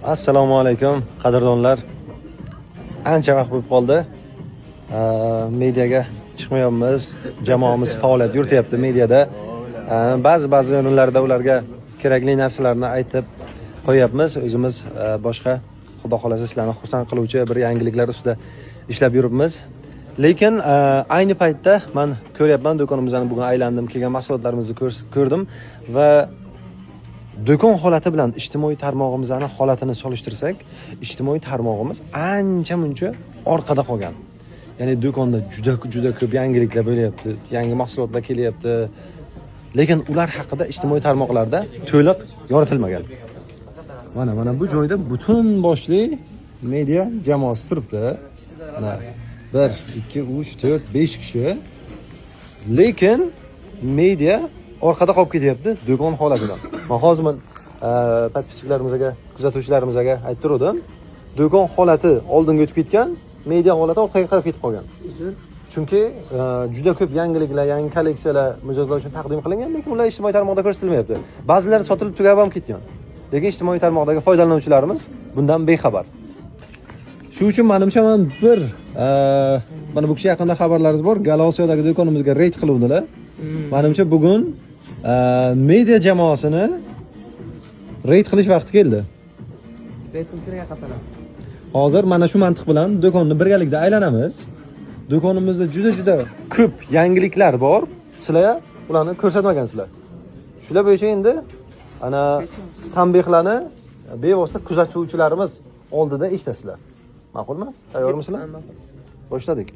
Assalomu alaykum qadrdonlar. Ancha vaqt bo'lib qoldi. Mediaga chiqmayapmiz. Jamoamiz faoliyat yurityapti mediada. Ba'zi o'rinlarda ularga kerakli narsalarni aytib qo'yapmiz. O'zimiz boshqa xudo xolasa sizlarni xursand qiluvchi bir yangiliklar ustida ishlab yuribmiz. Lekin ayni paytda men ko'ryapman, do'konimizdan bugun aylandim, kelgan mahsulotlarimizni ko'rdim va do'kon holati bilan ijtimoiy tarmog'imizning holatini solishtirsak, ijtimoiy tarmog'imiz ancha-muncha orqada qolgan. Ya'ni do'konda juda ko'p yangiliklar bo'lyapti, yangi mahsulotlar kelyapti. Lekin ular haqida ijtimoiy tarmoqlarda to'liq yoritilmagan. Mana bu joyda butun boshli media jamoasi turibdi. Mana 1, 2, 3, 4, 5 kishi. Lekin media orqada qolib ketyapti do'kon holatidan. Men hozir podpischiklarimizga, kuzatuvchilarimizga aytib turdim. Do'kon holati oldinga o'tib ketgan, media holati orqaga qarab ketib qolgan. Chunki juda ko'p yangiliklar, yangi kolleksiyalar mijozlar uchun taqdim qilingan, lekin ular ijtimoiy tarmoqda ko'rsatilmayapti. Ba'zilari sotilib tugab ham ketgan. Lekin ijtimoiy tarmoqdagi foydalanuvchilarimiz bundan bexabar. Shu uchun menimcha mana bu kishi yaqinda xabarlaringiz bor, Galosiyodagi do'konimizga reyd qiluvdilar. Menimcha bugun media jamoasini reyd qilish vaqti keldi. Reyd qilish kerak qatana. Hozir mana shu mantiq bilan do'konni birgalikda aylanamiz. Do'konimizda juda ko'p yangiliklar bor. Sizlar ularni ko'rsatmagansizlar. Shular bo'yicha endi ana tanbehlarni bevosita kuzatuvchilarimiz oldida eshitasizlar. Ma'qulmi? Tayyormisizlar? Boshladik.